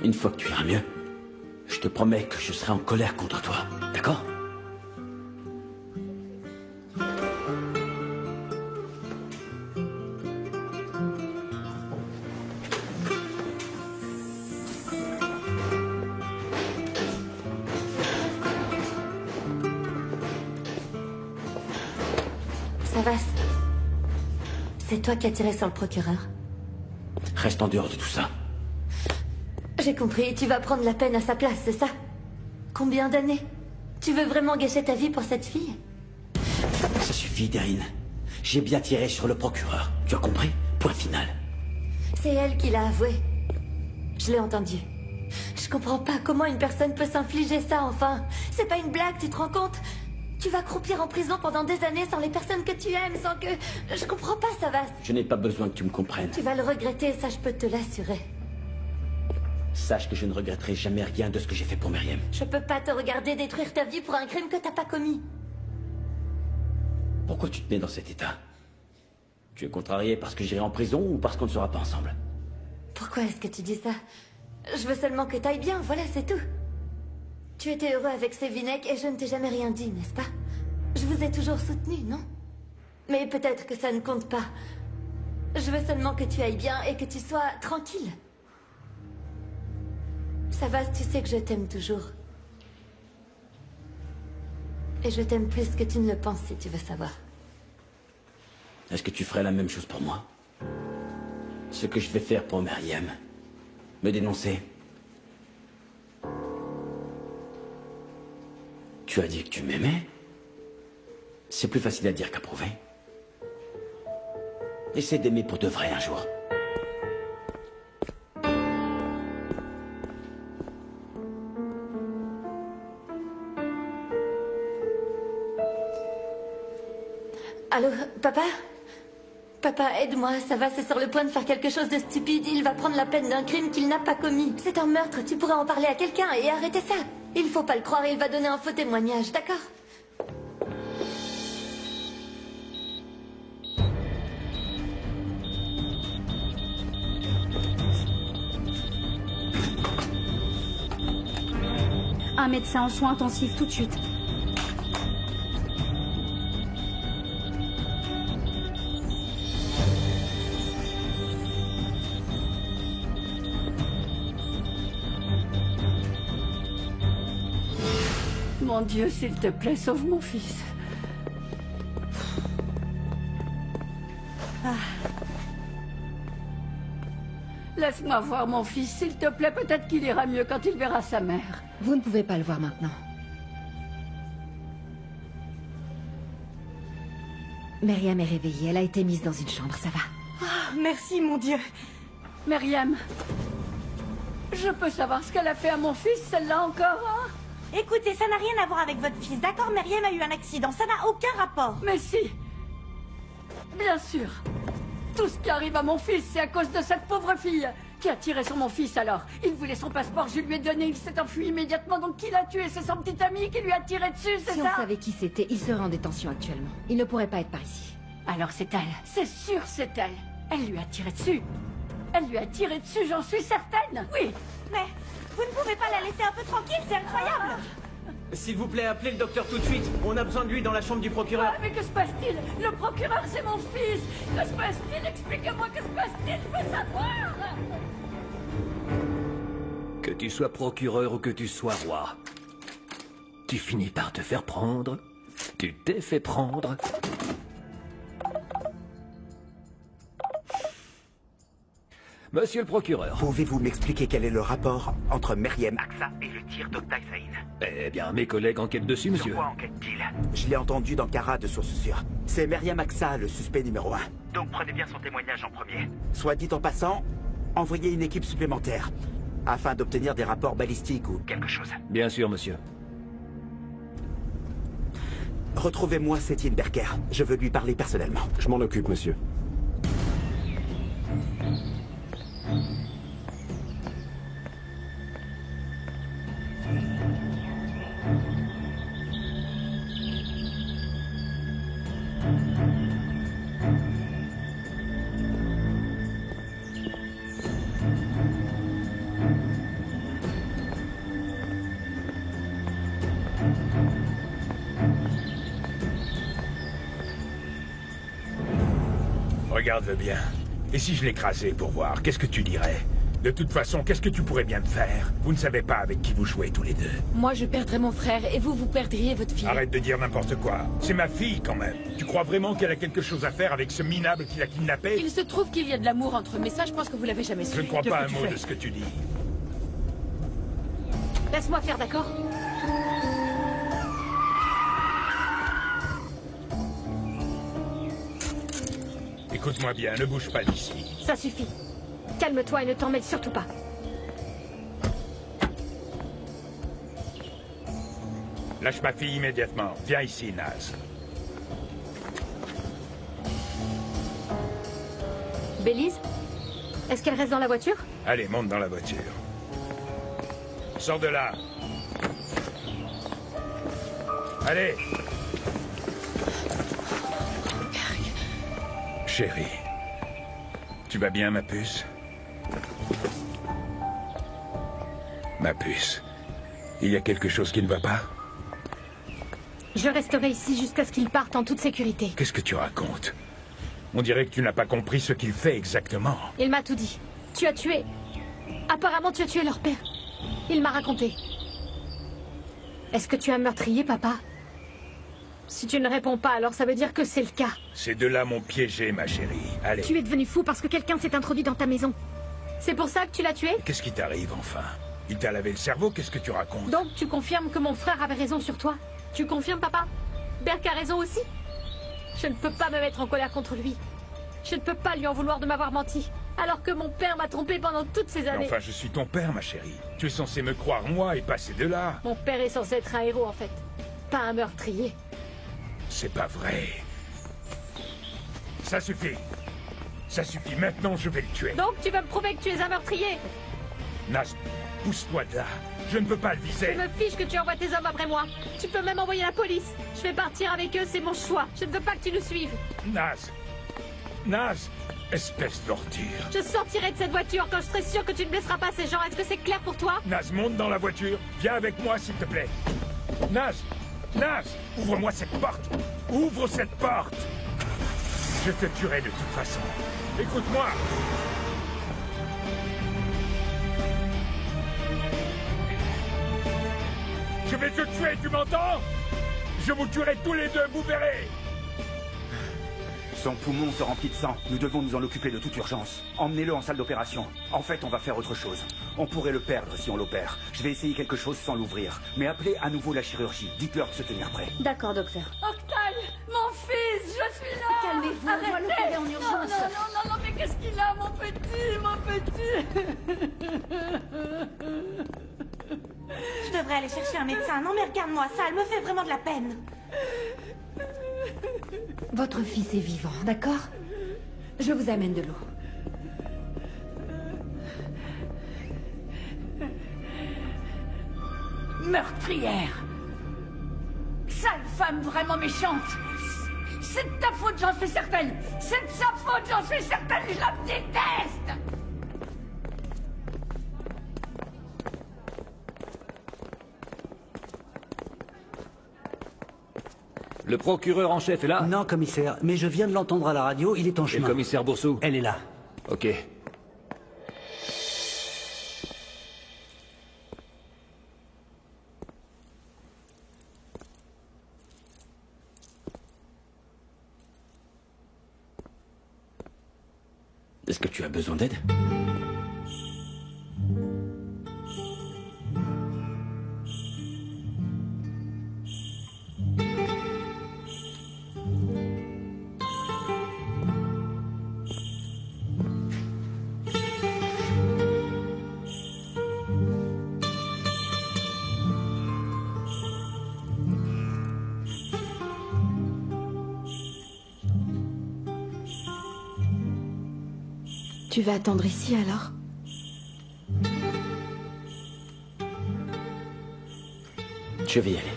Une fois que tu iras mieux, je te promets que je serai en colère contre toi, d'accord? Savas, c'est toi qui as tiré sur le procureur. Reste en dehors de tout ça. J'ai compris, tu vas prendre la peine à sa place, c'est ça? Combien d'années? Tu veux vraiment gâcher ta vie pour cette fille? Ça suffit, Derine. J'ai bien tiré sur le procureur. Tu as compris? Point final. C'est elle qui l'a avoué. Je l'ai entendu. Je comprends pas comment une personne peut s'infliger ça, enfin. C'est pas une blague, tu te rends compte? Tu vas croupir en prison pendant des années sans les personnes que tu aimes, sans que... Je comprends pas, Savas. Je n'ai pas besoin que tu me comprennes. Tu vas le regretter, ça je peux te l'assurer. Sache que je ne regretterai jamais rien de ce que j'ai fait pour Myriam. Je peux pas te regarder détruire ta vie pour un crime que t'as pas commis. Pourquoi tu te mets dans cet état? Tu es contrarié parce que j'irai en prison ou parce qu'on ne sera pas ensemble? Pourquoi est-ce que tu dis ça? Je veux seulement que t'ailles bien, voilà, c'est tout. Tu étais heureux avec Sevinek et je ne t'ai jamais rien dit, n'est-ce pas? Je vous ai toujours soutenu, non? Mais peut-être que ça ne compte pas. Je veux seulement que tu ailles bien et que tu sois tranquille. Savas, tu sais que je t'aime toujours. Et je t'aime plus que tu ne le penses, si tu veux savoir. Est-ce que tu ferais la même chose pour moi? Ce que je vais faire pour Myriam. Me dénoncer. Tu as dit que tu m'aimais? C'est plus facile à dire qu'à prouver. Essaie d'aimer pour de vrai un jour. Allô, papa? Papa, aide-moi, Savas est sur le point de faire quelque chose de stupide. Il va prendre la peine d'un crime qu'il n'a pas commis. C'est un meurtre, tu pourrais en parler à quelqu'un et arrêter ça. Il faut pas le croire, il va donner un faux témoignage, d'accord? Un médecin en soins intensifs tout de suite. Mon Dieu, s'il te plaît, sauve mon fils. Laisse-moi voir mon fils, s'il te plaît. Peut-être qu'il ira mieux quand il verra sa mère. Vous ne pouvez pas le voir maintenant. Myriam est réveillée, elle a été mise dans une chambre, ça va. Oh, merci, mon Dieu. Myriam, je peux savoir ce qu'elle a fait à mon fils, celle-là encore, hein? Écoutez, ça n'a rien à voir avec votre fils, d'accord? Myriam a eu un accident, ça n'a aucun rapport. Mais si. Bien sûr. Tout ce qui arrive à mon fils, c'est à cause de cette pauvre fille. Qui a tiré sur mon fils alors? Il voulait son passeport, je lui ai donné, il s'est enfui immédiatement. Donc qui l'a tué? C'est son petit ami qui lui a tiré dessus, c'est Si ça? on savait qui c'était, il serait en détention actuellement. Il ne pourrait pas être par ici. Alors c'est elle. C'est sûr, c'est elle. Elle lui a tiré dessus. Elle lui a tiré dessus, j'en suis certaine. Oui. Mais vous ne pouvez pas la laisser un peu tranquille, c'est incroyable. S'il vous plaît, appelez le docteur tout de suite. On a besoin de lui dans la chambre du procureur. Ah, mais que se passe-t-il? Le procureur, c'est mon fils. Que se passe-t-il? Expliquez-moi, que se passe-t-il? Je veux savoir. Que tu sois procureur ou que tu sois roi, tu finis par te faire prendre. Tu t'es fait prendre. Monsieur le procureur. Pouvez-vous m'expliquer quel est le rapport entre Myriam Aksa et le tir d'Oktay Saïd? Eh bien, mes collègues enquêtent dessus, monsieur. Sur quoi enquête-t-il? Je l'ai entendu dans Kara de sources sûres. C'est Myriam Aksa, le suspect numéro 1. Donc prenez bien son témoignage en premier. Soit dit en passant, envoyez une équipe supplémentaire, afin d'obtenir des rapports balistiques ou quelque chose. Bien sûr, monsieur. Retrouvez-moi Sétine Berker. Je veux lui parler personnellement. Je m'en occupe, monsieur. Regarde-le bien. Et si je l'écrasais pour voir, qu'est-ce que tu dirais? De toute façon, qu'est-ce que tu pourrais bien me faire? Vous ne savez pas avec qui vous jouez tous les deux. Moi, je perdrais mon frère et vous, vous perdriez votre fille. Arrête de dire n'importe quoi. C'est ma fille, quand même. Tu crois vraiment qu'elle a quelque chose à faire avec ce minable qui l'a kidnappée? Il se trouve qu'il y a de l'amour entre eux, mais ça, je pense que vous l'avez jamais su. Je ne crois pas un mot de ce que tu dis. Laisse-moi faire, d'accord? Écoute-moi bien, ne bouge pas d'ici. Ça suffit. Calme-toi et ne t'en mêle surtout pas. Lâche ma fille immédiatement. Viens ici, Naz. Bélise? Est-ce qu'elle reste dans la voiture? Allez, monte dans la voiture. Sors de là. Allez. Chérie. Tu vas bien, ma puce? Ma puce. Il y a quelque chose qui ne va pas? Je resterai ici jusqu'à ce qu'ils partent en toute sécurité. Qu'est-ce que tu racontes? On dirait que tu n'as pas compris ce qu'il fait exactement. Il m'a tout dit. Tu as tué... Apparemment, tu as tué leur père. Il m'a raconté. Est-ce que tu as meurtrier, papa? Si tu ne réponds pas, alors ça veut dire que c'est le cas. Ces deux-là m'ont piégé, ma chérie. Allez. Tu es devenu fou parce que quelqu'un s'est introduit dans ta maison. C'est pour ça que tu l'as tué? Qu'est-ce qui t'arrive, enfin? Il t'a lavé le cerveau? Qu'est-ce que tu racontes? Donc, tu confirmes que mon frère avait raison sur toi? Tu confirmes, papa? Berk a raison aussi? Je ne peux pas me mettre en colère contre lui. Je ne peux pas lui en vouloir de m'avoir menti. Alors que mon père m'a trompé pendant toutes ces années. Mais enfin, je suis ton père, ma chérie. Tu es censé me croire, moi, et pas ces deux-là. Mon père est censé être un héros, en fait. Pas un meurtrier. C'est pas vrai. Ça suffit. Ça suffit. Maintenant, je vais le tuer. Donc, tu veux me prouver que tu es un meurtrier? Naz, pousse-toi de là. Je ne peux pas le viser. Je me fiche que tu envoies tes hommes après moi. Tu peux même envoyer la police. Je vais partir avec eux, c'est mon choix. Je ne veux pas que tu nous suives. Naz. Naz. Espèce d'ordure. Je sortirai de cette voiture quand je serai sûr que tu ne blesseras pas ces gens. Est-ce que c'est clair pour toi? Naz, monte dans la voiture. Viens avec moi, s'il te plaît. Naz. Naz, ouvre-moi cette porte. Ouvre cette porte. Je te tuerai de toute façon. Écoute-moi. Je vais te tuer, tu m'entends? Je vous tuerai tous les deux, vous verrez. Son poumon se remplit de sang. Nous devons nous en occuper de toute urgence. Emmenez-le en salle d'opération. En fait, on va faire autre chose. On pourrait le perdre si on l'opère. Je vais essayer quelque chose sans l'ouvrir. Mais appelez à nouveau la chirurgie. Dites-leur de se tenir prêt. D'accord, docteur. Octave, mon fils, je suis là. Calmez-vous, on doit l'opérer en urgence. Non, mais qu'est-ce qu'il a, mon petit? Je devrais aller chercher un médecin. Non, mais regarde-moi ça, elle me fait vraiment de la peine. Votre fils est vivant, d'accord? Je vous amène de l'eau. Meurtrière. Sale femme vraiment méchante. C'est de ta faute, j'en suis certaine. C'est de sa faute, j'en suis certaine. Je la déteste. Le procureur en chef est là? Non, commissaire, mais je viens de l'entendre à la radio, il est en Et chemin. le commissaire Boursou? Elle est là. Ok. Est-ce que tu as besoin d'aide? Tu vas attendre ici alors? Je vais y aller.